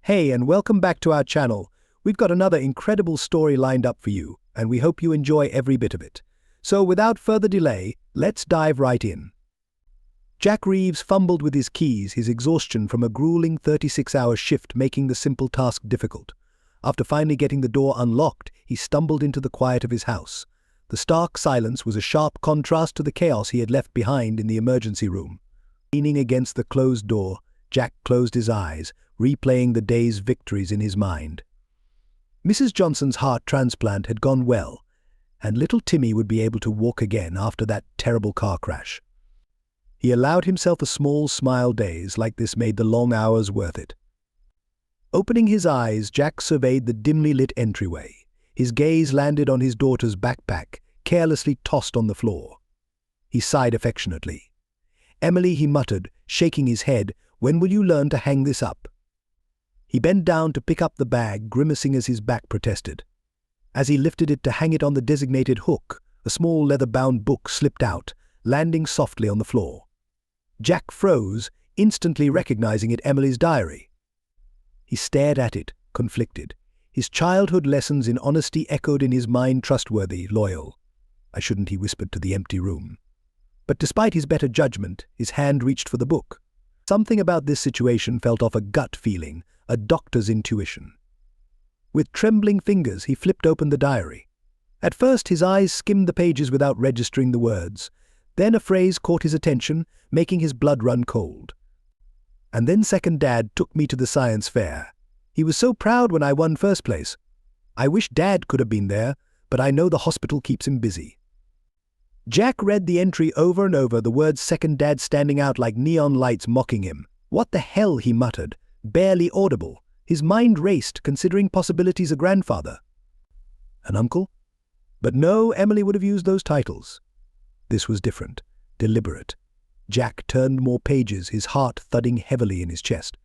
Hey, and welcome back to our channel. We've got another incredible story lined up for you, and we hope you enjoy every bit of it. So without further delay, let's dive right in. Jack Reeves fumbled with his keys, his exhaustion from a grueling 36-hour shift making the simple task difficult. After finally getting the door unlocked, he stumbled into the quiet of his house. The stark silence was a sharp contrast to the chaos he had left behind in the emergency room. Leaning against the closed door, Jack closed his eyes, replaying the day's victories in his mind. Mrs. Johnson's heart transplant had gone well, and little Timmy would be able to walk again after that terrible car crash. He allowed himself a small smile. Days like this made the long hours worth it. Opening his eyes, Jack surveyed the dimly lit entryway. His gaze landed on his daughter's backpack, carelessly tossed on the floor. He sighed affectionately. "Emily," he muttered, shaking his head, "when will you learn to hang this up?" He bent down to pick up the bag, grimacing as his back protested. As he lifted it to hang it on the designated hook, a small leather-bound book slipped out, landing softly on the floor. Jack froze, instantly recognizing it Emily's diary. He stared at it, conflicted. His childhood lessons in honesty echoed in his mind, trustworthy, loyal. "I shouldn't," he whispered to the empty room. But despite his better judgment, his hand reached for the book. Something about this situation felt off, a gut feeling, a doctor's intuition. With trembling fingers, he flipped open the diary. At first, his eyes skimmed the pages without registering the words. Then a phrase caught his attention, making his blood run cold. "And then second dad took me to the science fair. He was so proud when I won first place. I wish dad could have been there, but I know the hospital keeps him busy." Jack read the entry over and over, the words second dad standing out like neon lights mocking him. "What the hell?" he muttered, barely audible. His mind raced, considering possibilities: a grandfather, an uncle. But no, Emily would have used those titles. This was different, deliberate. Jack turned more pages, his heart thudding heavily in his chest.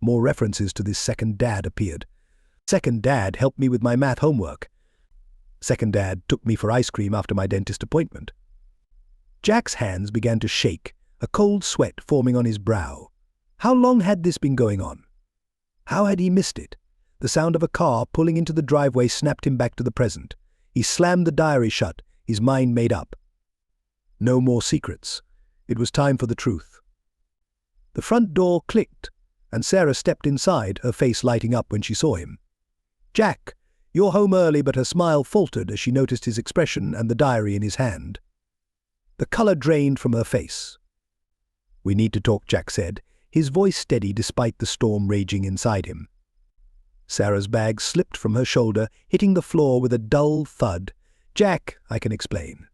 More references to this second dad appeared. "Second dad helped me with my math homework. Second dad took me for ice cream after my dentist appointment." Jack's hands began to shake, a cold sweat forming on his brow. How long had this been going on? How had he missed it? The sound of a car pulling into the driveway snapped him back to the present. He slammed the diary shut, his mind made up. No more secrets. It was time for the truth. The front door clicked, and Sarah stepped inside, her face lighting up when she saw him. "Jack, you're home early," but her smile faltered as she noticed his expression and the diary in his hand. The color drained from her face. "We need to talk," Jack said, his voice steady despite the storm raging inside him. Sarah's bag slipped from her shoulder, hitting the floor with a dull thud. "Jack, I can explain."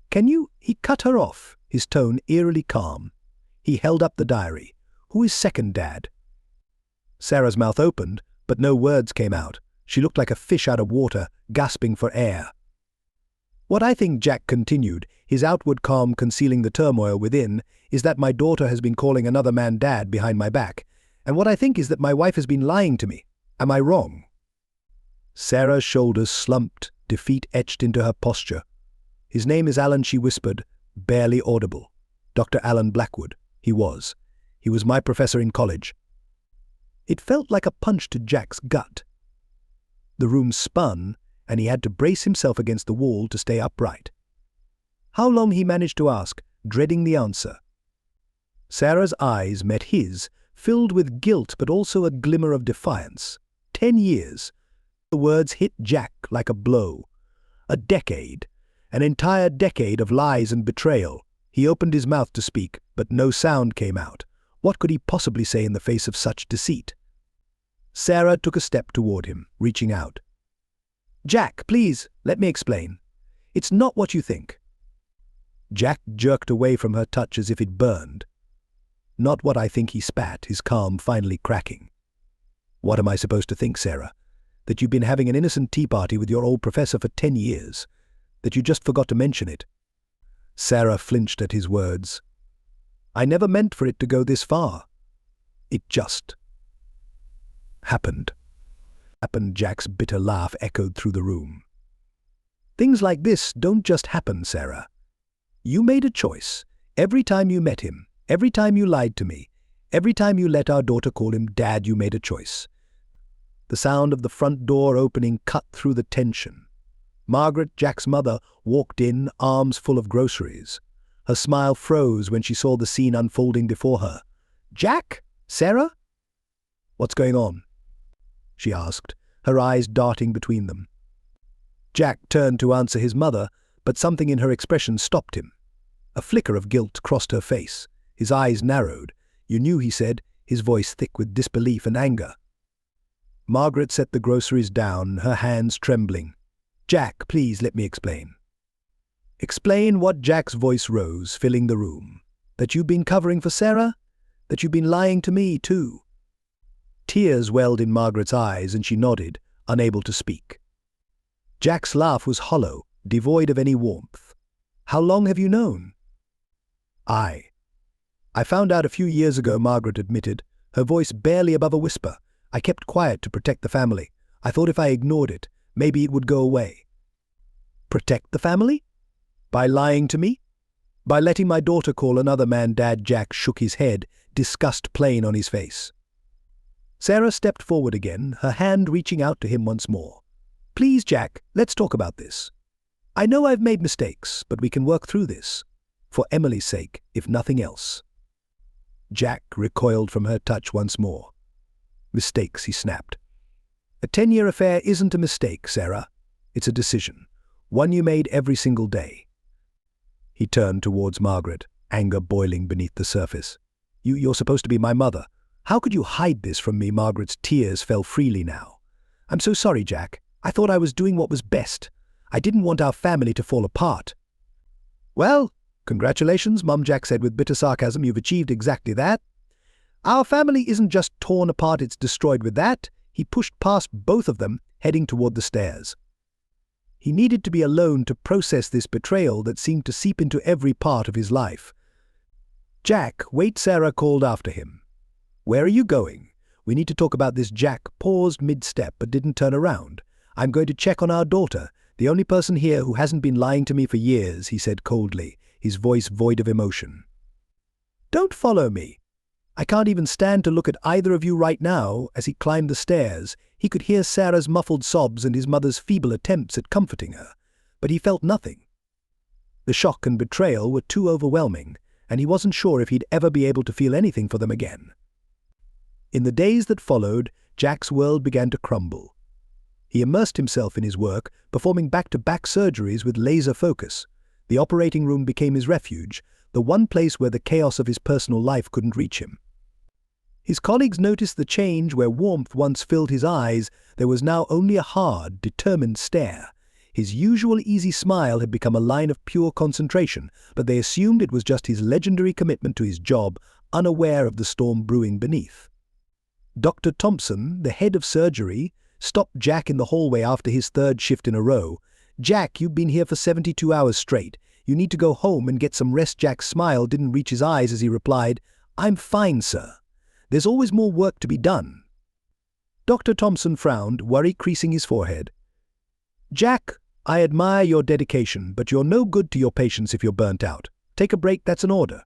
"Can you?" He cut her off, his tone eerily calm. He held up the diary. "Who is second dad?" Sarah's mouth opened, but no words came out. She looked like a fish out of water, gasping for air. "What I think," Jack continued, his outward calm concealing the turmoil within, "is that my daughter has been calling another man dad behind my back. And what I think is that my wife has been lying to me. Am I wrong?" Sarah's shoulders slumped, defeat etched into her posture. "His name is Alan," she whispered, barely audible. "Dr. Alan Blackwood. He was. He was my professor in college." It felt like a punch to Jack's gut. The room spun, and he had to brace himself against the wall to stay upright. How long, he managed to ask, dreading the answer. Sarah's eyes met his, filled with guilt but also a glimmer of defiance. 10 years. The words hit Jack like a blow. A decade. An entire decade of lies and betrayal. He opened his mouth to speak, but no sound came out. What could he possibly say in the face of such deceit? Sarah took a step toward him, reaching out. "Jack, please, let me explain. It's not what you think." Jack jerked away from her touch as if it burned. "Not what I think," he spat, his calm finally cracking. "What am I supposed to think, Sarah? That you've been having an innocent tea party with your old professor for 10 years? That you just forgot to mention it?" Sarah flinched at his words. "I never meant for it to go this far. It just happened." Jack's bitter laugh echoed through the room. "Things like this don't just happen, Sarah. You made a choice. Every time you met him, every time you lied to me, Every time you let our daughter call him Dad, you made a choice. The sound of the front door opening cut through the tension. Margaret, Jack's mother, walked in, arms full of groceries. Her smile froze when she saw the scene unfolding before her. "Jack? Sarah? What's going on?" she asked, her eyes darting between them. Jack turned to answer his mother, but something in her expression stopped him. A flicker of guilt crossed her face. His eyes narrowed. "You knew," he said, his voice thick with disbelief and anger. Margaret set the groceries down, her hands trembling. "Jack, please let me explain." "Explain what?" Jack's voice rose, filling the room. "That you've been covering for Sarah? That you've been lying to me, too?" Tears welled in Margaret's eyes, and she nodded, unable to speak. Jack's laugh was hollow, devoid of any warmth. "How long have you known?" I found out a few years ago," Margaret admitted, her voice barely above a whisper. "I kept quiet to protect the family. I thought if I ignored it, maybe it would go away." "Protect the family? By lying to me? By letting my daughter call another man Dad?" Jack shook his head, disgust plain on his face. Sarah stepped forward again, her hand reaching out to him once more. "Please, Jack, let's talk about this. I know I've made mistakes, but we can work through this. For Emily's sake, if nothing else." Jack recoiled from her touch once more. "Mistakes," he snapped. "A 10-year affair isn't a mistake, Sarah. It's a decision. One you made every single day." He turned towards Margaret, anger boiling beneath the surface. You're supposed to be my mother. How could you hide this from me?" Margaret's tears fell freely now. "I'm so sorry, Jack. I thought I was doing what was best. I didn't want our family to fall apart." "Well, congratulations," Mum, Jack said with bitter sarcasm. "You've achieved exactly that. Our family isn't just torn apart, it's destroyed with that." He pushed past both of them, heading toward the stairs. He needed to be alone to process this betrayal that seemed to seep into every part of his life. "Jack, wait," Sarah called after him. "Where are you going? We need to talk about this." Jack paused mid-step but didn't turn around. "I'm going to check on our daughter, the only person here who hasn't been lying to me for years," he said coldly, his voice void of emotion. "Don't follow me. I can't even stand to look at either of you right now." As he climbed the stairs, he could hear Sarah's muffled sobs and his mother's feeble attempts at comforting her, but he felt nothing. The shock and betrayal were too overwhelming, and he wasn't sure if he'd ever be able to feel anything for them again. In the days that followed, Jack's world began to crumble. He immersed himself in his work, performing back-to-back surgeries with laser focus. The operating room became his refuge, the one place where the chaos of his personal life couldn't reach him. His colleagues noticed the change. Where warmth once filled his eyes, there was now only a hard, determined stare. His usual easy smile had become a line of pure concentration, but they assumed it was just his legendary commitment to his job, unaware of the storm brewing beneath. Dr. Thompson, the head of surgery, stopped Jack in the hallway after his third shift in a row. "Jack, you've been here for 72 hours straight. You need to go home and get some rest." Jack's smile didn't reach his eyes as he replied, "I'm fine, sir. There's always more work to be done." Dr. Thompson frowned, worry creasing his forehead. "Jack, I admire your dedication, but you're no good to your patients if you're burnt out. Take a break, that's an order."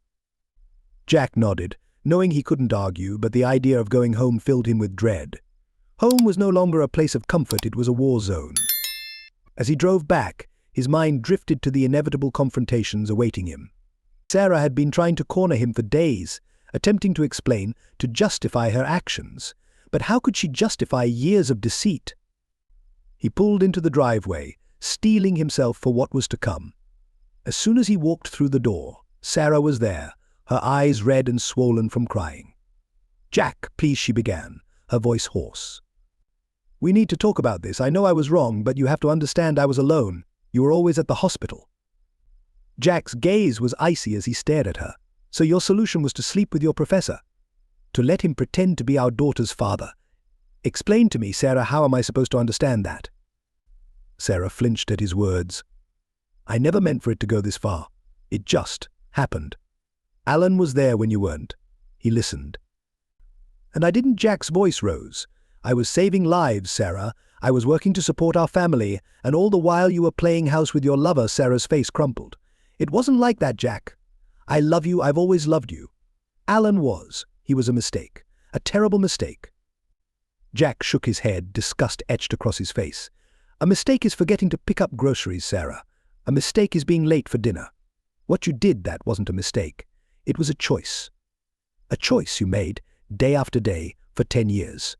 Jack nodded, knowing he couldn't argue, but the idea of going home filled him with dread. Home was no longer a place of comfort, it was a war zone. As he drove back, his mind drifted to the inevitable confrontations awaiting him. Sarah had been trying to corner him for days, attempting to explain, to justify her actions. But how could she justify years of deceit? He pulled into the driveway, steeling himself for what was to come. As soon as he walked through the door, Sarah was there, her eyes red and swollen from crying. "Jack, please," she began, her voice hoarse. "We need to talk about this. I know I was wrong, but you have to understand I was alone. You were always at the hospital." Jack's gaze was icy as he stared at her. "So your solution was to sleep with your professor? To let him pretend to be our daughter's father? Explain to me, Sarah, how am I supposed to understand that?" Sarah flinched at his words. "I never meant for it to go this far. It just happened. Alan was there when you weren't." He listened. "And I didn't." Jack's voice rose. "I was saving lives, Sarah. I was working to support our family, and all the while you were playing house with your lover." Sarah's face crumpled. "It wasn't like that, Jack. I love you, I've always loved you. Alan was. He was a mistake. A terrible mistake. Jack shook his head, disgust etched across his face. A mistake is forgetting to pick up groceries, Sarah. A mistake is being late for dinner. What you did, that wasn't a mistake. It was a choice. A choice you made, day after day, for 10 years.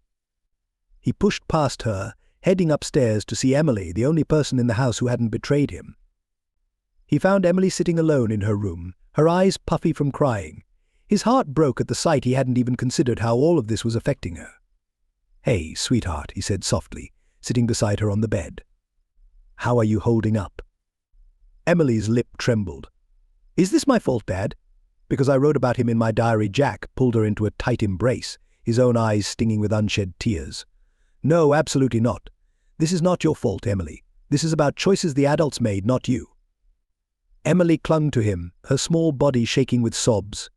He pushed past her, heading upstairs to see Emily, the only person in the house who hadn't betrayed him. He found Emily sitting alone in her room, her eyes puffy from crying. His heart broke at the sight. He hadn't even considered how all of this was affecting her. "Hey, sweetheart," he said softly, sitting beside her on the bed. "How are you holding up?" Emily's lip trembled. "Is this my fault, Dad? Because I wrote about him in my diary." Jack pulled her into a tight embrace, his own eyes stinging with unshed tears. "No, absolutely not. This is not your fault, Emily. This is about choices the adults made, not you." Emily clung to him, her small body shaking with sobs.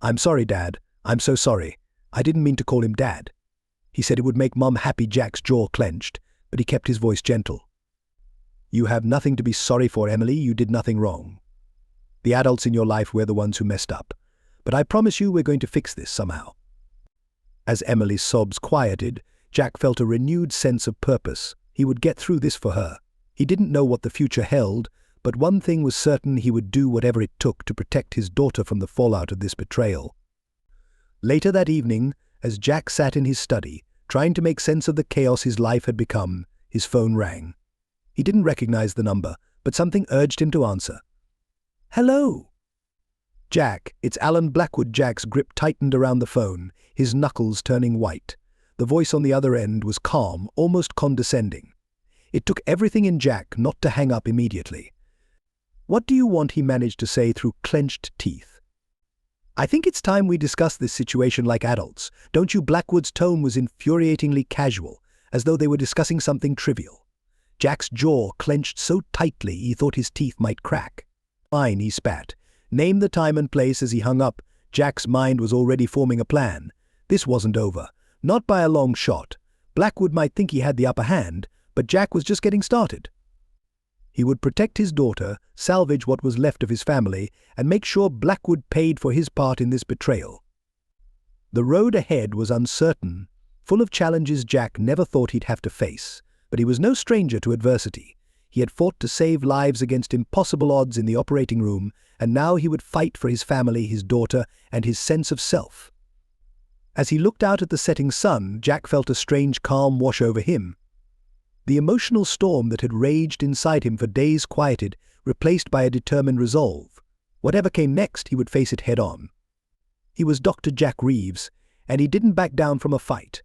"I'm sorry, Dad. I'm so sorry. I didn't mean to call him Dad." He said it would make Mum happy. Jack's jaw clenched, but he kept his voice gentle. "You have nothing to be sorry for, Emily. You did nothing wrong. The adults in your life were the ones who messed up. But I promise you we're going to fix this somehow." As Emily's sobs quieted, Jack felt a renewed sense of purpose. He would get through this for her. He didn't know what the future held, but one thing was certain: he would do whatever it took to protect his daughter from the fallout of this betrayal. Later that evening, as Jack sat in his study, trying to make sense of the chaos his life had become, his phone rang. He didn't recognize the number, but something urged him to answer. "Hello." "Jack, it's Alan Blackwood." Jack's grip tightened around the phone, his knuckles turning white. The voice on the other end was calm, almost condescending. It took everything in Jack not to hang up immediately. "What do you want?" he managed to say through clenched teeth. "I think it's time we discuss this situation like adults, don't you?" Blackwood's tone was infuriatingly casual, as though they were discussing something trivial. Jack's jaw clenched so tightly he thought his teeth might crack. "Fine," he spat. Name the time and place. As he hung up, Jack's mind was already forming a plan. This wasn't over. Not by a long shot. Blackwood might think he had the upper hand, but Jack was just getting started. He would protect his daughter, salvage what was left of his family, and make sure Blackwood paid for his part in this betrayal. The road ahead was uncertain, full of challenges Jack never thought he'd have to face, but he was no stranger to adversity. He had fought to save lives against impossible odds in the operating room, and now he would fight for his family, his daughter, and his sense of self. As he looked out at the setting sun, Jack felt a strange calm wash over him. The emotional storm that had raged inside him for days quieted, replaced by a determined resolve. Whatever came next, he would face it head-on. He was Dr. Jack Reeves, and he didn't back down from a fight.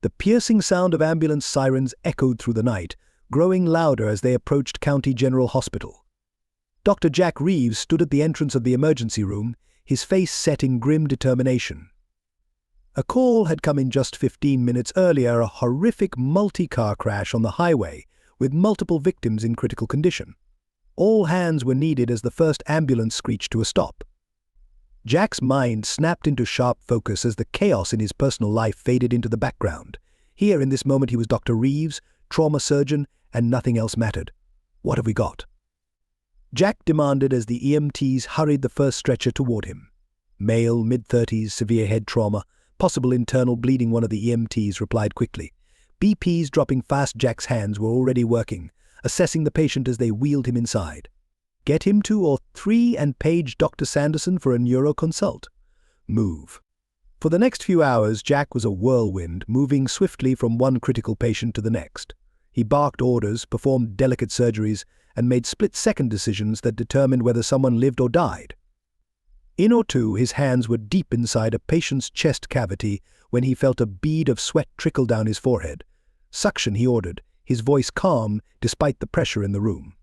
The piercing sound of ambulance sirens echoed through the night, growing louder as they approached County General Hospital. Dr. Jack Reeves stood at the entrance of the emergency room, his face set in grim determination. A call had come in just 15 minutes earlier, a horrific multi-car crash on the highway, with multiple victims in critical condition. All hands were needed as the first ambulance screeched to a stop. Jack's mind snapped into sharp focus as the chaos in his personal life faded into the background. Here, in this moment, he was Dr. Reeves, trauma surgeon, and nothing else mattered. "What have we got?" Jack demanded as the EMTs hurried the first stretcher toward him. "Male, mid-30s, severe head trauma. Possible internal bleeding," one of the EMTs replied quickly. BPs dropping fast. Jack's hands were already working, assessing the patient as they wheeled him inside. "Get him 2 or 3 and page Dr. Sanderson for a neuroconsult. Move." For the next few hours, Jack was a whirlwind, moving swiftly from one critical patient to the next. He barked orders, performed delicate surgeries, and made split-second decisions that determined whether someone lived or died. In or two, his hands were deep inside a patient's chest cavity when he felt a bead of sweat trickle down his forehead. "Suction," he ordered, his voice calm despite the pressure in the room.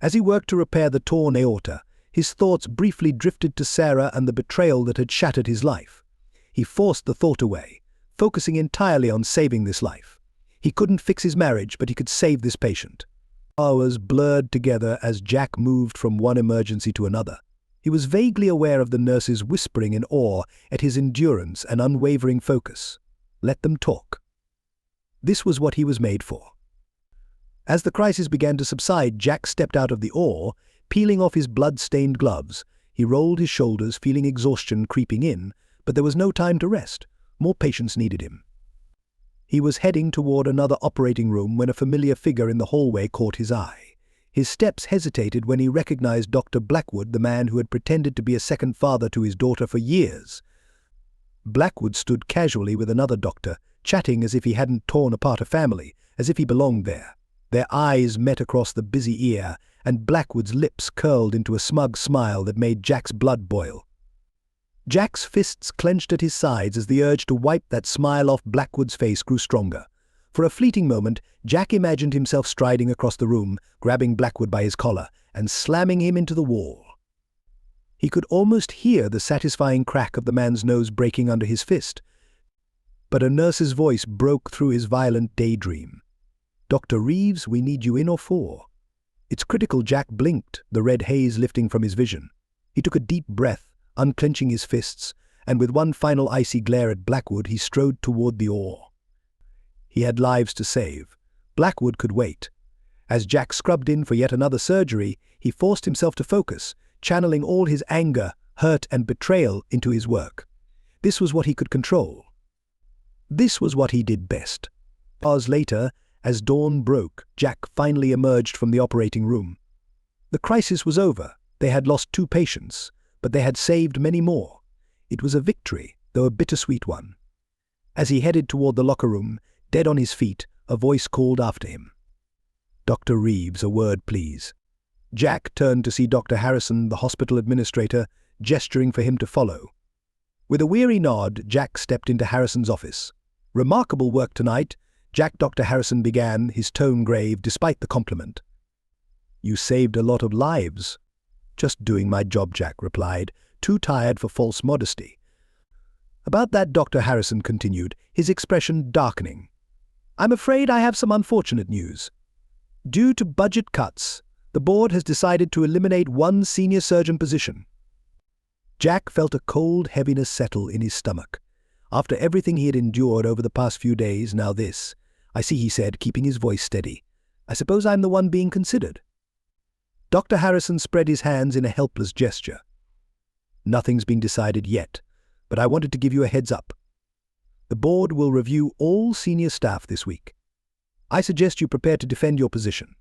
As he worked to repair the torn aorta, his thoughts briefly drifted to Sarah and the betrayal that had shattered his life. He forced the thought away, focusing entirely on saving this life. He couldn't fix his marriage, but he could save this patient. Hours blurred together as Jack moved from one emergency to another. He was vaguely aware of the nurses whispering in awe at his endurance and unwavering focus. Let them talk. This was what he was made for. As the crisis began to subside, Jack stepped out of the awe, peeling off his blood-stained gloves. He rolled his shoulders, feeling exhaustion creeping in, But there was no time to rest. More patients needed him. He was heading toward another operating room when a familiar figure in the hallway caught his eye. His steps hesitated when he recognized Dr. Blackwood, the man who had pretended to be a second father to his daughter for years. Blackwood stood casually with another doctor, chatting as if he hadn't torn apart a family, as if he belonged there. Their eyes met across the busy ear, and Blackwood's lips curled into a smug smile that made Jack's blood boil. Jack's fists clenched at his sides as the urge to wipe that smile off Blackwood's face grew stronger. For a fleeting moment, Jack imagined himself striding across the room, grabbing Blackwood by his collar, and slamming him into the wall. He could almost hear the satisfying crack of the man's nose breaking under his fist. But a nurse's voice broke through his violent daydream. "Dr. Reeves, we need you in or for?" It's critical. Jack blinked, the red haze lifting from his vision. He took a deep breath, unclenching his fists, and with one final icy glare at Blackwood, he strode toward the oar. He had lives to save. Blackwood could wait. As Jack scrubbed in for yet another surgery, he forced himself to focus, channeling all his anger, hurt, and betrayal into his work. This was what he could control. This was what he did best. Hours later, as dawn broke, Jack finally emerged from the operating room. The crisis was over. They had lost 2 patients, but they had saved many more. It was a victory, though a bittersweet one. As he headed toward the locker room, dead on his feet, a voice called after him. "Dr. Reeves, a word, please." Jack turned to see Dr. Harrison, the hospital administrator, gesturing for him to follow. With a weary nod, Jack stepped into Harrison's office. "Remarkable work tonight," Dr. Harrison began, his tone grave despite the compliment. "You saved a lot of lives." "Just doing my job," Jack replied, too tired for false modesty. "About that," Dr. Harrison continued, his expression darkening. "I'm afraid I have some unfortunate news. Due to budget cuts, the board has decided to eliminate 1 senior surgeon position." Jack felt a cold heaviness settle in his stomach. After everything he had endured over the past few days, now this. "I see," he said, keeping his voice steady. "I suppose I'm the one being considered." Dr. Harrison spread his hands in a helpless gesture. "Nothing's been decided yet, but I wanted to give you a heads up. The board will review all senior staff this week. I suggest you prepare to defend your position."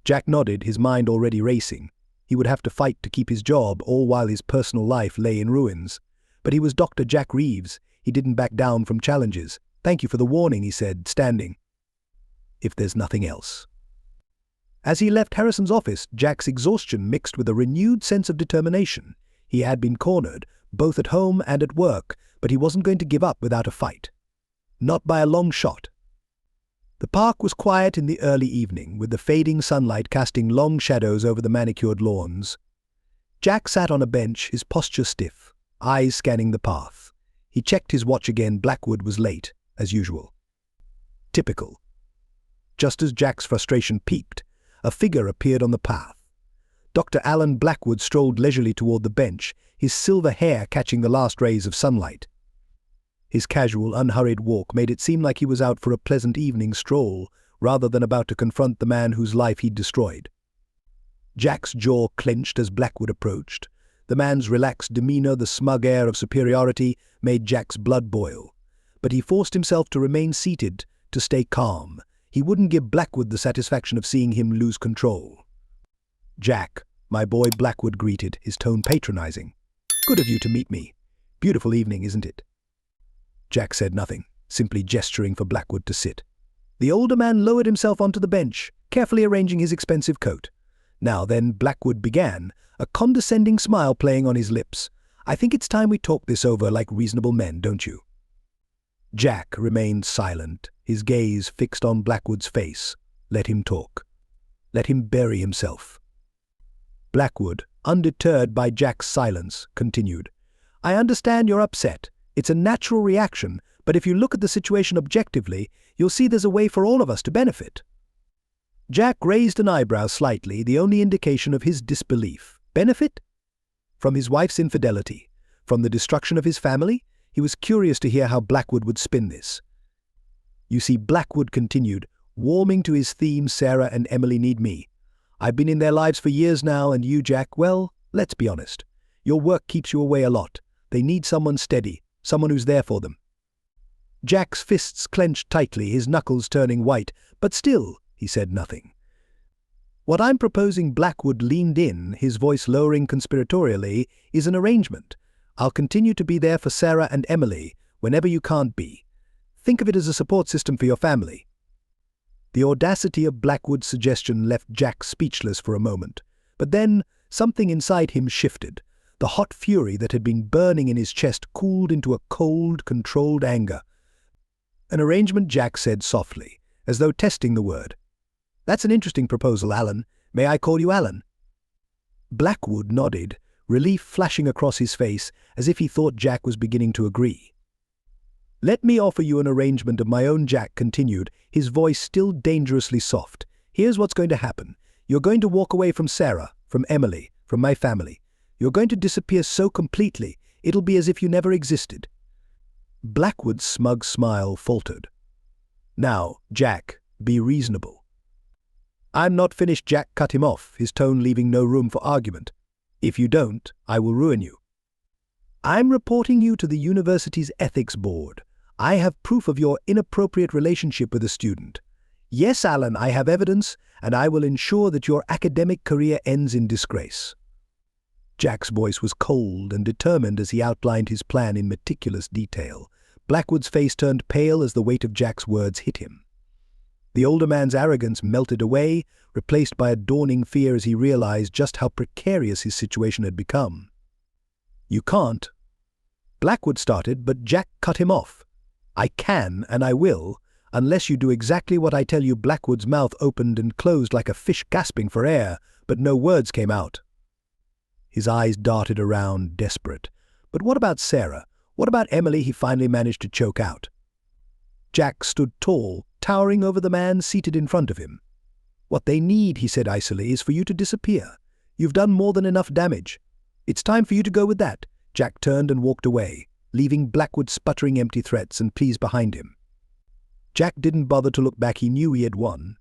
Jack nodded, his mind already racing. He would have to fight to keep his job, all while his personal life lay in ruins. But he was Dr. Jack Reeves. He didn't back down from challenges. "Thank you for the warning," he said, standing. "If there's nothing else." As he left Harrison's office, Jack's exhaustion mixed with a renewed sense of determination. He had been cornered, both at home and at work, but he wasn't going to give up without a fight. Not by a long shot. The park was quiet in the early evening, with the fading sunlight casting long shadows over the manicured lawns. Jack sat on a bench, his posture stiff, eyes scanning the path. He checked his watch again. Blackwood was late, as usual. Typical. Just as Jack's frustration peaked, a figure appeared on the path. Dr. Alan Blackwood strolled leisurely toward the bench, his silver hair catching the last rays of sunlight. His casual, unhurried walk made it seem like he was out for a pleasant evening stroll, rather than about to confront the man whose life he'd destroyed. Jack's jaw clenched as Blackwood approached. The man's relaxed demeanor, the smug air of superiority, made Jack's blood boil. But he forced himself to remain seated, to stay calm. He wouldn't give Blackwood the satisfaction of seeing him lose control. "Jack, my boy," Blackwood greeted, his tone patronizing. "Good of you to meet me. Beautiful evening, isn't it?" Jack said nothing, simply gesturing for Blackwood to sit. The older man lowered himself onto the bench, carefully arranging his expensive coat. "Now then," Blackwood began, a condescending smile playing on his lips. "I think it's time we talk this over like reasonable men, don't you?" Jack remained silent, his gaze fixed on Blackwood's face. Let him talk. Let him bury himself. Blackwood, undeterred by Jack's silence, continued. "I understand you're upset. It's a natural reaction, but if you look at the situation objectively, you'll see there's a way for all of us to benefit." Jack raised an eyebrow slightly, the only indication of his disbelief. Benefit? From his wife's infidelity? From the destruction of his family? He was curious to hear how Blackwood would spin this. "You see," Blackwood continued, warming to his theme, "Sarah and Emily need me. I've been in their lives for years now, and you, Jack, well, let's be honest. Your work keeps you away a lot. They need someone steady, someone who's there for them. Jack's fists clenched tightly, his knuckles turning white, but still, he said nothing. What I'm proposing, Blackwood leaned in, his voice lowering conspiratorially, is an arrangement. I'll continue to be there for Sarah and Emily whenever you can't be. Think of it as a support system for your family. The audacity of Blackwood's suggestion left Jack speechless for a moment. But then, something inside him shifted. The hot fury that had been burning in his chest cooled into a cold, controlled anger. An arrangement, Jack said softly, as though testing the word. That's an interesting proposal, Alan. May I call you Alan? Blackwood nodded, relief flashing across his face, as if he thought Jack was beginning to agree. Let me offer you an arrangement of my own, Jack continued, his voice still dangerously soft. Here's what's going to happen. You're going to walk away from Sarah, from Emily, from my family. You're going to disappear so completely, it'll be as if you never existed. Blackwood's smug smile faltered. Now, Jack, be reasonable. I'm not finished, Jack cut him off, his tone leaving no room for argument. If you don't, I will ruin you. I'm reporting you to the university's ethics board. I have proof of your inappropriate relationship with a student. Yes, Alan, I have evidence, and I will ensure that your academic career ends in disgrace. Jack's voice was cold and determined as he outlined his plan in meticulous detail. Blackwood's face turned pale as the weight of Jack's words hit him. The older man's arrogance melted away, replaced by a dawning fear as he realized just how precarious his situation had become. You can't. Blackwood started, but Jack cut him off. I can, and I will, unless you do exactly what I tell you. Blackwood's mouth opened and closed like a fish gasping for air, but no words came out. His eyes darted around, desperate. But what about Sarah? What about Emily? He finally managed to choke out. Jack stood tall, towering over the man seated in front of him. What they need, he said icily, is for you to disappear. You've done more than enough damage. It's time for you to go with that. Jack turned and walked away, leaving Blackwood sputtering empty threats and pleas behind him. Jack didn't bother to look back. He knew he had won.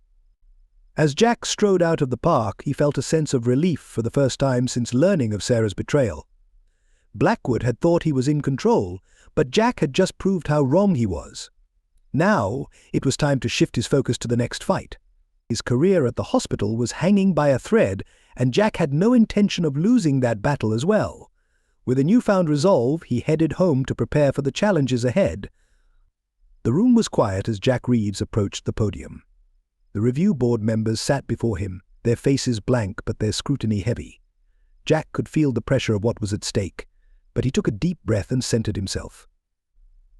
As Jack strode out of the park, he felt a sense of relief for the first time since learning of Sarah's betrayal. Blackwood had thought he was in control, but Jack had just proved how wrong he was. Now, it was time to shift his focus to the next fight. His career at the hospital was hanging by a thread, and Jack had no intention of losing that battle as well. With a newfound resolve, he headed home to prepare for the challenges ahead. The room was quiet as Jack Reeves approached the podium. The review board members sat before him, their faces blank but their scrutiny heavy. Jack could feel the pressure of what was at stake, but he took a deep breath and centered himself.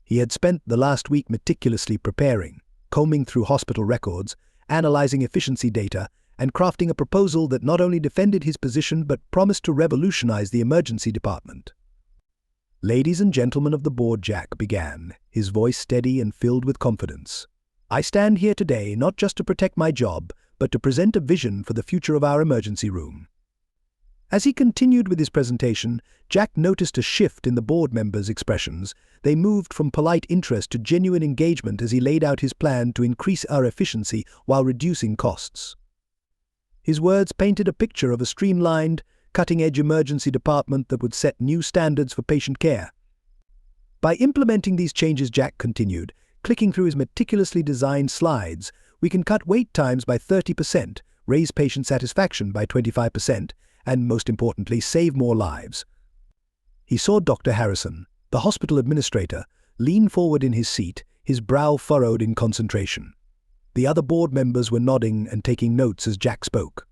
He had spent the last week meticulously preparing, combing through hospital records, analyzing efficiency data, and crafting a proposal that not only defended his position but promised to revolutionize the emergency department. Ladies and gentlemen of the board, Jack began, his voice steady and filled with confidence. I stand here today not just to protect my job, but to present a vision for the future of our emergency room. As he continued with his presentation, Jack noticed a shift in the board members' expressions. They moved from polite interest to genuine engagement as he laid out his plan to increase our efficiency while reducing costs. His words painted a picture of a streamlined, cutting-edge emergency department that would set new standards for patient care. By implementing these changes, Jack continued, clicking through his meticulously designed slides, we can cut wait times by 30%, raise patient satisfaction by 25%, and most importantly, save more lives. He saw Dr. Harrison, the hospital administrator, lean forward in his seat, his brow furrowed in concentration. The other board members were nodding and taking notes as Jack spoke.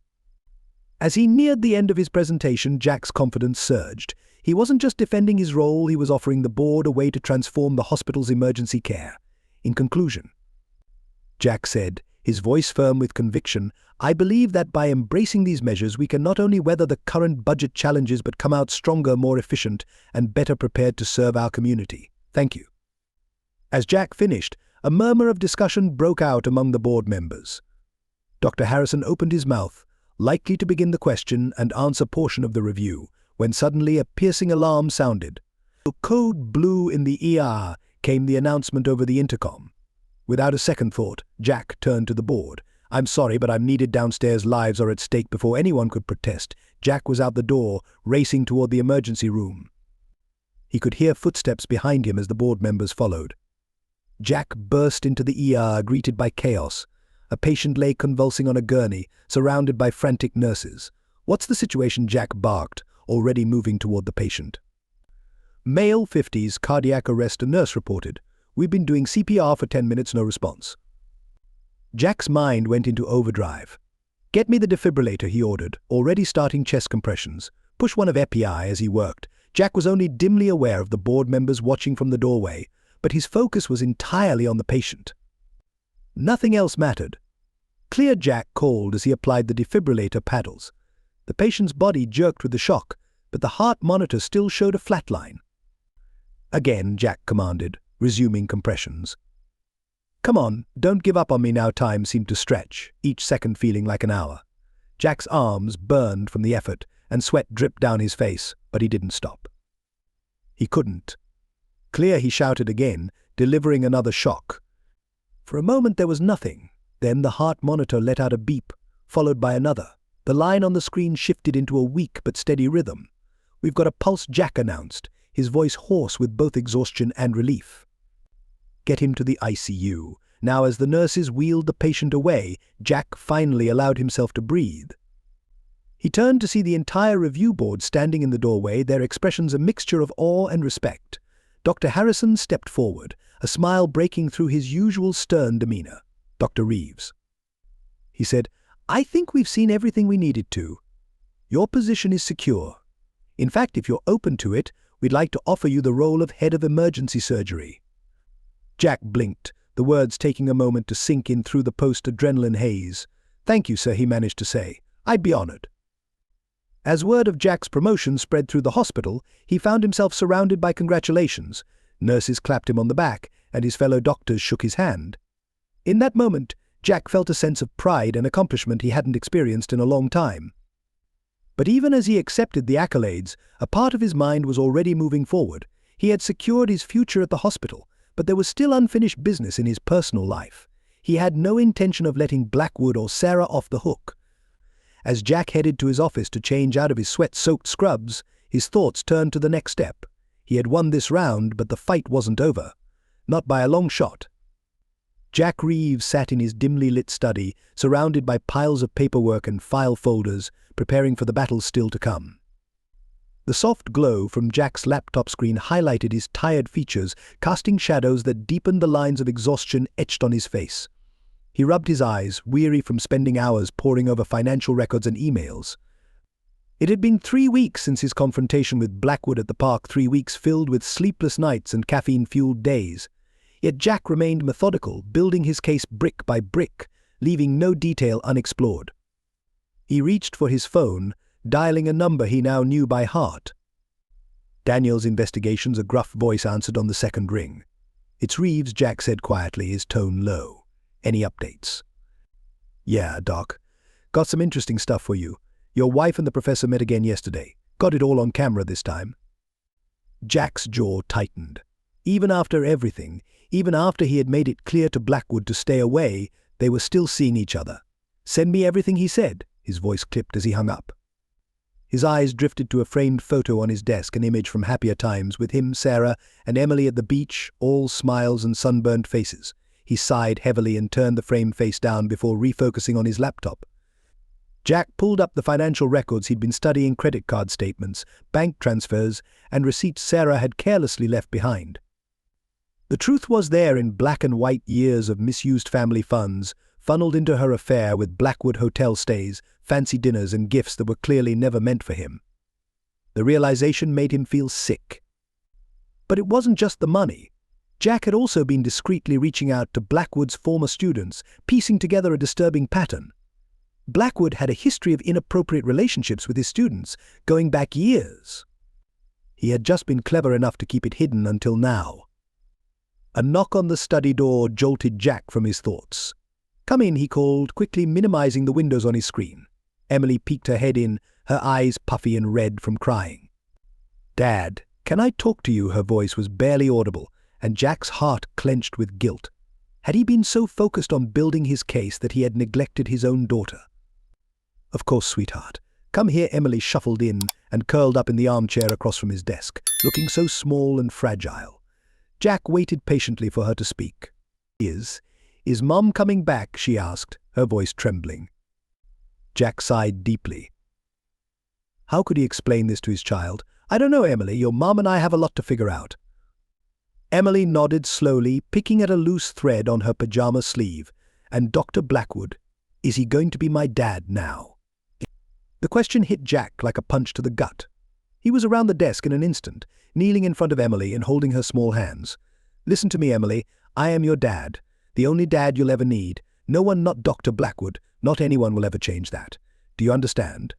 As he neared the end of his presentation, Jack's confidence surged. He wasn't just defending his role, he was offering the board a way to transform the hospital's emergency care. In conclusion, Jack said, his voice firm with conviction, I believe that by embracing these measures we can not only weather the current budget challenges but come out stronger, more efficient, and better prepared to serve our community. Thank you. As Jack finished, a murmur of discussion broke out among the board members. Dr. Harrison opened his mouth, likely to begin the question and answer portion of the review, when suddenly a piercing alarm sounded. Code blue in the ER, came the announcement over the intercom. Without a second thought, Jack turned to the board. I'm sorry, but I'm needed downstairs. Lives are at stake. Before anyone could protest, Jack was out the door, racing toward the emergency room. He could hear footsteps behind him as the board members followed. Jack burst into the ER, greeted by chaos. A patient lay convulsing on a gurney, surrounded by frantic nurses. "What's the situation?" Jack barked, already moving toward the patient. "Male, 50s, cardiac arrest," a nurse reported. "We've been doing CPR for 10 minutes, no response." Jack's mind went into overdrive. "Get me the defibrillator," he ordered, already starting chest compressions. Push one of EPI as he worked. Jack was only dimly aware of the board members watching from the doorway, but his focus was entirely on the patient. Nothing else mattered. "Clear," Jack called as he applied the defibrillator paddles. The patient's body jerked with the shock, but the heart monitor still showed a flat line. "Again," Jack commanded, resuming compressions. "Come on, don't give up on me now." Time seemed to stretch, each second feeling like an hour. Jack's arms burned from the effort, and sweat dripped down his face, but he didn't stop. He couldn't. "Clear," he shouted again, delivering another shock. For a moment there was nothing. Then the heart monitor let out a beep, followed by another. The line on the screen shifted into a weak but steady rhythm. "We've got a pulse," Jack announced, his voice hoarse with both exhaustion and relief. "Get him to the ICU." Now, as the nurses wheeled the patient away, Jack finally allowed himself to breathe. He turned to see the entire review board standing in the doorway, their expressions a mixture of awe and respect. Dr. Harrison stepped forward, a smile breaking through his usual stern demeanor. "Dr. Reeves," he said, "I think we've seen everything we needed to. Your position is secure. In fact, if you're open to it, we'd like to offer you the role of head of emergency surgery." Jack blinked, the words taking a moment to sink in through the post-adrenaline haze. "Thank you, sir," he managed to say. "I'd be honored." As word of Jack's promotion spread through the hospital, he found himself surrounded by congratulations. Nurses clapped him on the back, and his fellow doctors shook his hand. In that moment, Jack felt a sense of pride and accomplishment he hadn't experienced in a long time. But even as he accepted the accolades, a part of his mind was already moving forward. He had secured his future at the hospital, but there was still unfinished business in his personal life. He had no intention of letting Blackwood or Sarah off the hook. As Jack headed to his office to change out of his sweat-soaked scrubs, his thoughts turned to the next step. He had won this round, but the fight wasn't over. Not by a long shot. Jack Reeves sat in his dimly lit study, surrounded by piles of paperwork and file folders, preparing for the battle still to come. The soft glow from Jack's laptop screen highlighted his tired features, casting shadows that deepened the lines of exhaustion etched on his face. He rubbed his eyes, weary from spending hours poring over financial records and emails. It had been 3 weeks since his confrontation with Blackwood at the park, 3 weeks filled with sleepless nights and caffeine-fueled days. Yet Jack remained methodical, building his case brick by brick, leaving no detail unexplored. He reached for his phone, dialing a number he now knew by heart. "Daniel's Investigations," a gruff voice answered on the second ring. "It's Reeves," Jack said quietly, his tone low. "Any updates?" "Yeah, Doc. Got some interesting stuff for you. Your wife and the professor met again yesterday. Got it all on camera this time." Jack's jaw tightened. Even after everything, even after he had made it clear to Blackwood to stay away, they were still seeing each other. "Send me everything," he said, his voice clipped as he hung up. His eyes drifted to a framed photo on his desk, an image from happier times, with him, Sarah, and Emily at the beach, all smiles and sunburned faces. He sighed heavily and turned the frame face down before refocusing on his laptop. Jack pulled up the financial records he'd been studying, credit card statements, bank transfers, and receipts Sarah had carelessly left behind. The truth was there in black and white: years of misused family funds, funneled into her affair with Blackwood, hotel stays, fancy dinners, and gifts that were clearly never meant for him. The realization made him feel sick. But it wasn't just the money. Jack had also been discreetly reaching out to Blackwood's former students, piecing together a disturbing pattern. Blackwood had a history of inappropriate relationships with his students, going back years. He had just been clever enough to keep it hidden until now. A knock on the study door jolted Jack from his thoughts. "Come in," he called, quickly minimizing the windows on his screen. Emily peeked her head in, her eyes puffy and red from crying. "Dad, can I talk to you?" Her voice was barely audible, and Jack's heart clenched with guilt. Had he been so focused on building his case that he had neglected his own daughter? "Of course, sweetheart. Come here." Emily shuffled in, and curled up in the armchair across from his desk, looking so small and fragile. Jack waited patiently for her to speak. Is Mum coming back?" she asked, her voice trembling. Jack sighed deeply. How could he explain this to his child? "I don't know, Emily. Your mum and I have a lot to figure out." Emily nodded slowly, picking at a loose thread on her pajama sleeve. "And Dr. Blackwood, is he going to be my dad now?" The question hit Jack like a punch to the gut. He was around the desk in an instant, kneeling in front of Emily and holding her small hands. "Listen to me, Emily. I am your dad. The only dad you'll ever need. No one, not Dr. Blackwood, not anyone will ever change that. Do you understand?"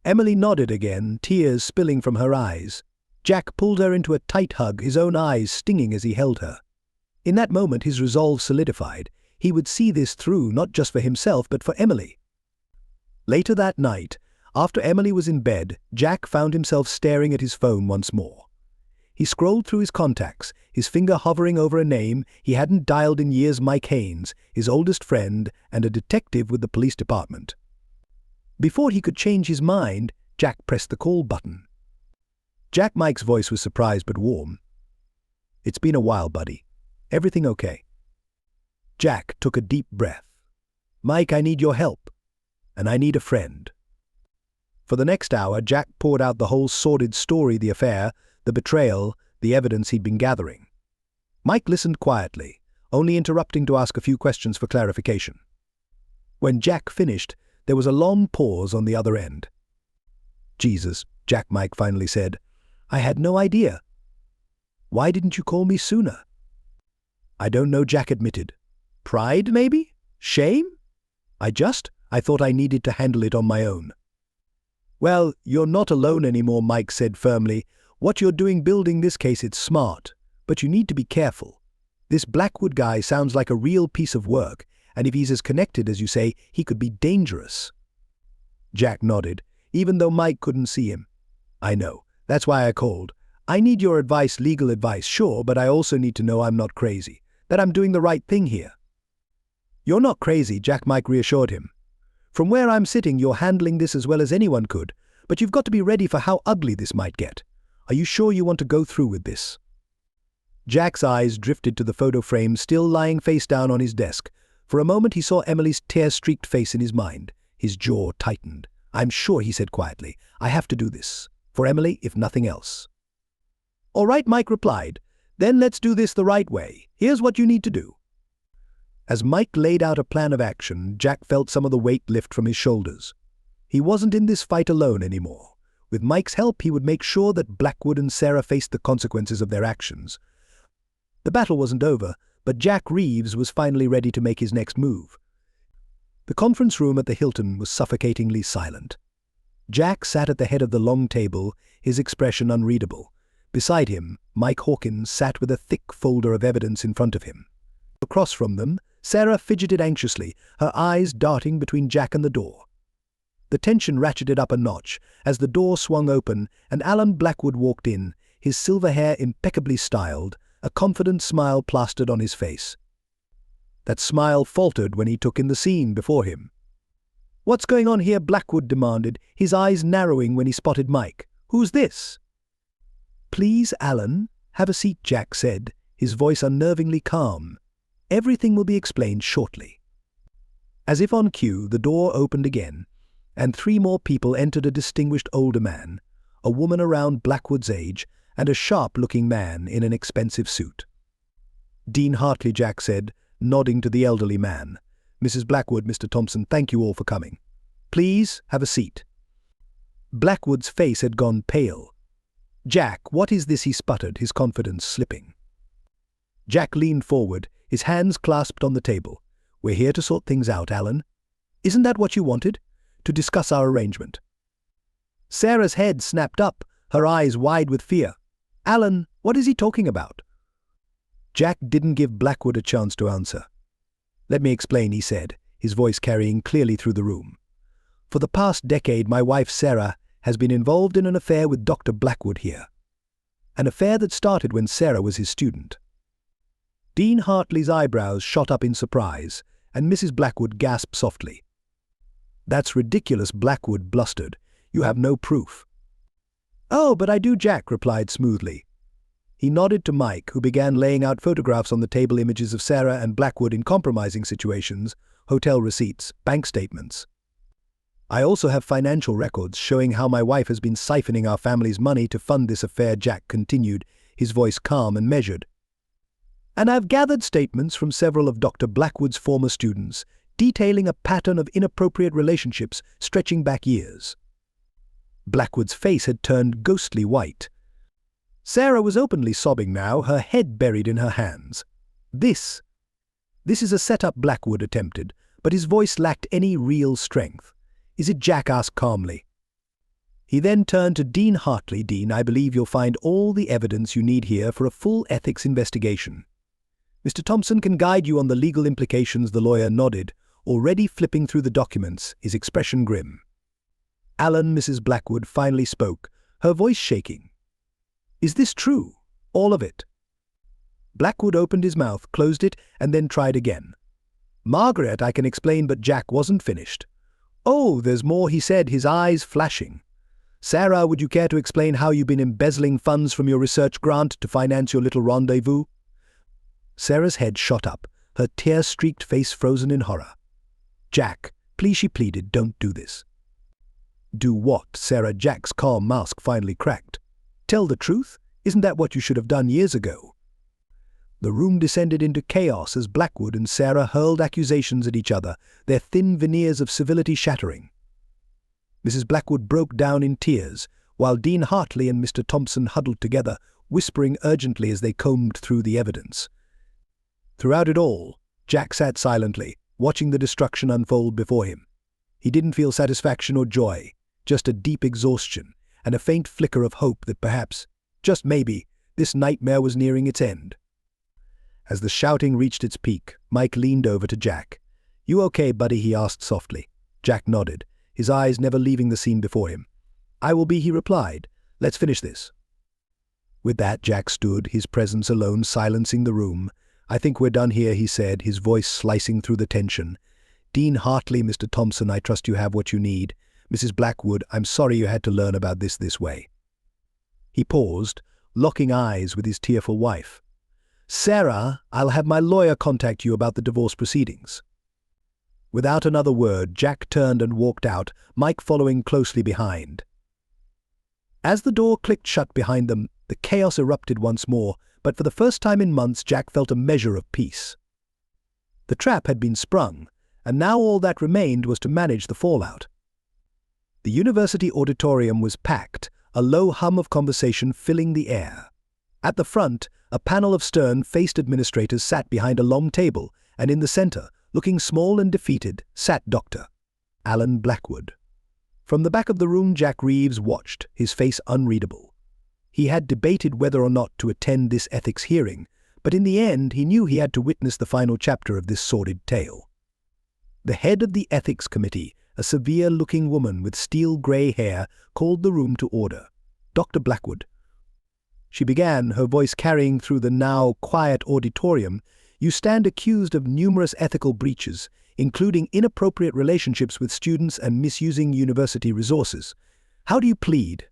Emily nodded again, tears spilling from her eyes. Jack pulled her into a tight hug, his own eyes stinging as he held her. In that moment his resolve solidified. He would see this through, not just for himself, but for Emily. Later that night, after Emily was in bed, Jack found himself staring at his phone once more. He scrolled through his contacts, his finger hovering over a name he hadn't dialed in years: Mike Haynes, his oldest friend and a detective with the police department. Before he could change his mind, Jack pressed the call button. Mike's voice was surprised but warm. "It's been a while, buddy. Everything okay?" Jack took a deep breath. "Mike, I need your help. And I need a friend." For the next hour, Jack poured out the whole sordid story: the affair, the betrayal, the evidence he'd been gathering. Mike listened quietly, only interrupting to ask a few questions for clarification. When Jack finished, there was a long pause on the other end. "Jesus," Mike finally said, "I had no idea. Why didn't you call me sooner?" "I don't know," Jack admitted. "Pride, maybe? Shame? I thought I needed to handle it on my own." "Well, you're not alone anymore," Mike said firmly. "What you're doing building this case, it's smart, but you need to be careful. This Blackwood guy sounds like a real piece of work, and if he's as connected as you say, he could be dangerous." Jack nodded, even though Mike couldn't see him. "I know. That's why I called. I need your advice, legal advice, sure, but I also need to know I'm not crazy, that I'm doing the right thing here." "You're not crazy," Mike reassured him. "From where I'm sitting, you're handling this as well as anyone could, but you've got to be ready for how ugly this might get. Are you sure you want to go through with this?" Jack's eyes drifted to the photo frame still lying face down on his desk. For a moment he saw Emily's tear-streaked face in his mind. His jaw tightened. "I'm sure," he said quietly. "I have to do this. For Emily, if nothing else." "All right," Mike replied. "Then let's do this the right way. Here's what you need to do." As Mike laid out a plan of action, Jack felt some of the weight lift from his shoulders. He wasn't in this fight alone anymore. With Mike's help, he would make sure that Blackwood and Sarah faced the consequences of their actions. The battle wasn't over, but Jack Reeves was finally ready to make his next move. The conference room at the Hilton was suffocatingly silent. Jack sat at the head of the long table, his expression unreadable. Beside him, Mike Hawkins sat with a thick folder of evidence in front of him. Across from them, Sarah fidgeted anxiously, her eyes darting between Jack and the door. The tension ratcheted up a notch as the door swung open and Alan Blackwood walked in, his silver hair impeccably styled, a confident smile plastered on his face. That smile faltered when he took in the scene before him. "What's going on here?" Blackwood demanded, his eyes narrowing when he spotted Mike. "Who's this?" "Please, Alan, have a seat," Jack said, his voice unnervingly calm. "Everything will be explained shortly." As if on cue, the door opened again, and 3 more people entered: a distinguished older man, a woman around Blackwood's age, and a sharp-looking man in an expensive suit. "Dean Hartley," Jack said, nodding to the elderly man. "Mrs. Blackwood, Mr. Thompson, thank you all for coming. Please, have a seat." Blackwood's face had gone pale. "Jack, what is this?" he sputtered, his confidence slipping. Jack leaned forward, his hands clasped on the table. "We're here to sort things out, Alan. Isn't that what you wanted? To discuss our arrangement?" Sarah's head snapped up, her eyes wide with fear. "Alan, what is he talking about?" Jack didn't give Blackwood a chance to answer. "Let me explain," he said, his voice carrying clearly through the room. "For the past decade, my wife Sarah has been involved in an affair with Dr. Blackwood here. An affair that started when Sarah was his student." Dean Hartley's eyebrows shot up in surprise, and Mrs. Blackwood gasped softly. "That's ridiculous," Blackwood blustered. "You have no proof." "Oh, but I do," Jack replied smoothly. He nodded to Mike, who began laying out photographs on the table, images of Sarah and Blackwood in compromising situations, hotel receipts, bank statements. "I also have financial records showing how my wife has been siphoning our family's money to fund this affair," Jack continued, his voice calm and measured. "And I've gathered statements from several of Dr. Blackwood's former students, detailing a pattern of inappropriate relationships stretching back years." Blackwood's face had turned ghostly white. Sarah was openly sobbing now, her head buried in her hands. This is a setup," Blackwood attempted, but his voice lacked any real strength. "Is it?" Jack asked calmly. He then turned to Dean Hartley. "Dean, I believe you'll find all the evidence you need here for a full ethics investigation. Mr. Thompson can guide you on the legal implications." The lawyer nodded, already flipping through the documents, his expression grim. "Alan," Mrs. Blackwood finally spoke, her voice shaking. "Is this true? All of it?" Blackwood opened his mouth, closed it, and then tried again. "Margaret, I can explain," but Jack wasn't finished. "Oh, there's more," he said, his eyes flashing. "Sarah, would you care to explain how you've been embezzling funds from your research grant to finance your little rendezvous?" Sarah's head shot up, her tear-streaked face frozen in horror. "Jack, please," she pleaded, "don't do this." "Do what, Sarah?" Jack's calm mask finally cracked. "Tell the truth? Isn't that what you should have done years ago?" The room descended into chaos as Blackwood and Sarah hurled accusations at each other, their thin veneers of civility shattering. Mrs. Blackwood broke down in tears, while Dean Hartley and Mr. Thompson huddled together, whispering urgently as they combed through the evidence. Throughout it all, Jack sat silently, watching the destruction unfold before him. He didn't feel satisfaction or joy, just a deep exhaustion and a faint flicker of hope that perhaps, just maybe, this nightmare was nearing its end. As the shouting reached its peak, Mike leaned over to Jack. "You okay, buddy?" he asked softly. Jack nodded, his eyes never leaving the scene before him. "I will be," he replied. "Let's finish this." With that, Jack stood, his presence alone silencing the room. "I think we're done here," he said, his voice slicing through the tension. "Dean Hartley, Mr. Thompson, I trust you have what you need. Mrs. Blackwood, I'm sorry you had to learn about this way." He paused, locking eyes with his tearful wife. "Sarah, I'll have my lawyer contact you about the divorce proceedings." Without another word, Jack turned and walked out, Mike following closely behind. As the door clicked shut behind them, the chaos erupted once more, but for the first time in months Jack felt a measure of peace. The trap had been sprung, and now all that remained was to manage the fallout. The university auditorium was packed, a low hum of conversation filling the air. At the front, a panel of stern-faced administrators sat behind a long table, and in the center, looking small and defeated, sat Dr. Alan Blackwood. From the back of the room, Jack Reeves watched, his face unreadable. He had debated whether or not to attend this ethics hearing, but in the end he knew he had to witness the final chapter of this sordid tale. The head of the ethics committee, a severe-looking woman with steel-gray hair, called the room to order. "Dr. Blackwood," she began, her voice carrying through the now quiet auditorium, "you stand accused of numerous ethical breaches, including inappropriate relationships with students and misusing university resources. How do you plead?"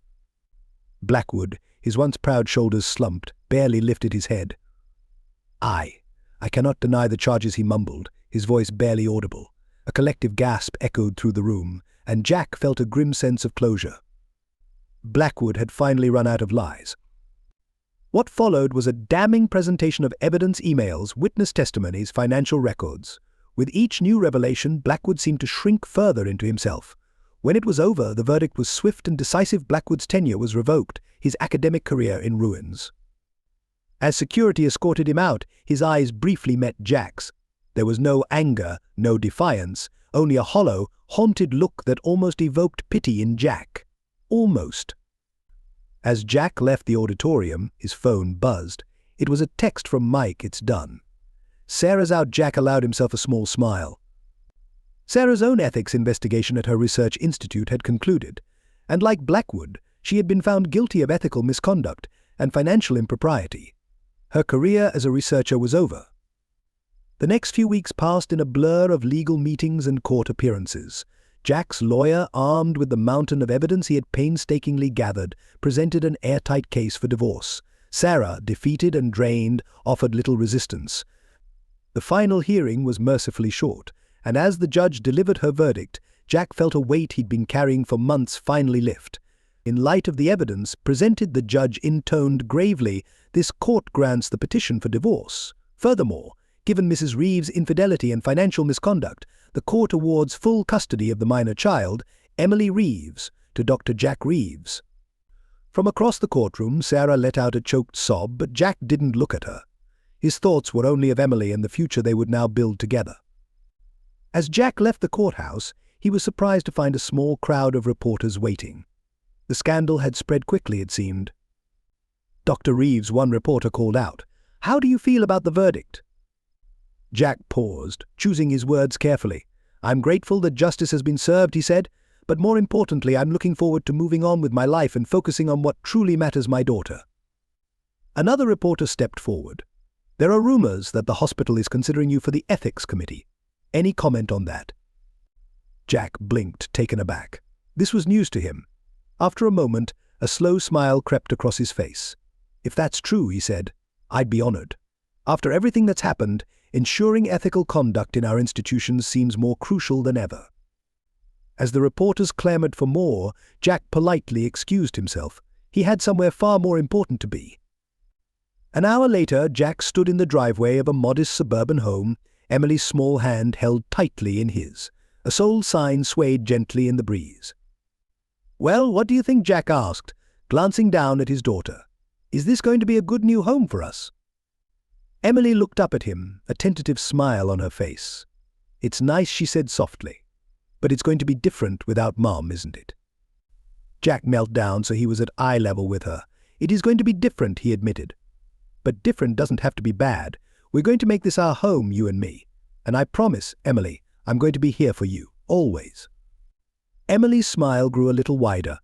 Blackwood, his once proud shoulders slumped, barely lifted his head. I cannot deny the charges," he mumbled, his voice barely audible. A collective gasp echoed through the room, and Jack felt a grim sense of closure. Blackwood had finally run out of lies. What followed was a damning presentation of evidence, emails, witness testimonies, financial records. With each new revelation, Blackwood seemed to shrink further into himself. When it was over, the verdict was swift and decisive. Blackwood's tenure was revoked, his academic career in ruins. As security escorted him out, his eyes briefly met Jack's. There was no anger, no defiance, only a hollow, haunted look that almost evoked pity in Jack. Almost. As Jack left the auditorium, his phone buzzed. It was a text from Mike. "It's done." "Sarah's out." Jack allowed himself a small smile. Sarah's own ethics investigation at her research institute had concluded, and like Blackwood, she had been found guilty of ethical misconduct and financial impropriety. Her career as a researcher was over. The next few weeks passed in a blur of legal meetings and court appearances. Jack's lawyer, armed with the mountain of evidence he had painstakingly gathered, presented an airtight case for divorce. Sarah, defeated and drained, offered little resistance. The final hearing was mercifully short, and as the judge delivered her verdict, Jack felt a weight he'd been carrying for months finally lift. In light of the evidence presented, the judge intoned gravely, "This court grants the petition for divorce. Furthermore, given Mrs. Reeves' infidelity and financial misconduct, the court awards full custody of the minor child, Emily Reeves, to Dr. Jack Reeves." From across the courtroom, Sarah let out a choked sob, but Jack didn't look at her. His thoughts were only of Emily and the future they would now build together. As Jack left the courthouse, he was surprised to find a small crowd of reporters waiting. The scandal had spread quickly, it seemed. "Dr. Reeves," one reporter called out, "how do you feel about the verdict?" Jack paused, choosing his words carefully. "I'm grateful that justice has been served," he said, "but more importantly, I'm looking forward to moving on with my life and focusing on what truly matters, my daughter." Another reporter stepped forward. "There are rumors that the hospital is considering you for the ethics committee. Any comment on that?" Jack blinked, taken aback. This was news to him. After a moment, a slow smile crept across his face. "If that's true," he said, "I'd be honored. After everything that's happened, ensuring ethical conduct in our institutions seems more crucial than ever." As the reporters clamored for more, Jack politely excused himself. He had somewhere far more important to be. An hour later, Jack stood in the driveway of a modest suburban home, Emily's small hand held tightly in his. A sold sign swayed gently in the breeze. "Well, what do you think?" Jack asked, glancing down at his daughter. "Is this going to be a good new home for us?" Emily looked up at him, a tentative smile on her face. "It's nice," she said softly. "But it's going to be different without Mom, isn't it?" Jack knelt down so he was at eye level with her. "It is going to be different," he admitted. "But different doesn't have to be bad. We're going to make this our home, you and me. And I promise, Emily, I'm going to be here for you, always." Emily's smile grew a little wider.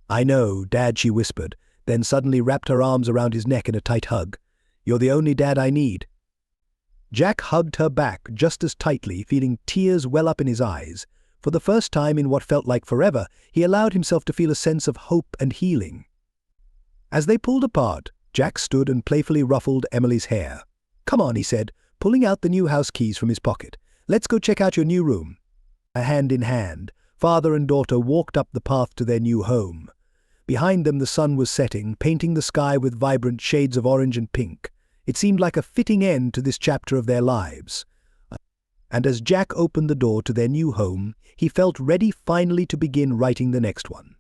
"I know, Dad," she whispered, then suddenly wrapped her arms around his neck in a tight hug. "You're the only dad I need." Jack hugged her back just as tightly, feeling tears well up in his eyes. For the first time in what felt like forever, he allowed himself to feel a sense of hope and healing. As they pulled apart, Jack stood and playfully ruffled Emily's hair. "Come on," he said, pulling out the new house keys from his pocket. "Let's go check out your new room." Hand in hand, father and daughter walked up the path to their new home. Behind them the sun was setting, painting the sky with vibrant shades of orange and pink. It seemed like a fitting end to this chapter of their lives. And as Jack opened the door to their new home, he felt ready finally to begin writing the next one.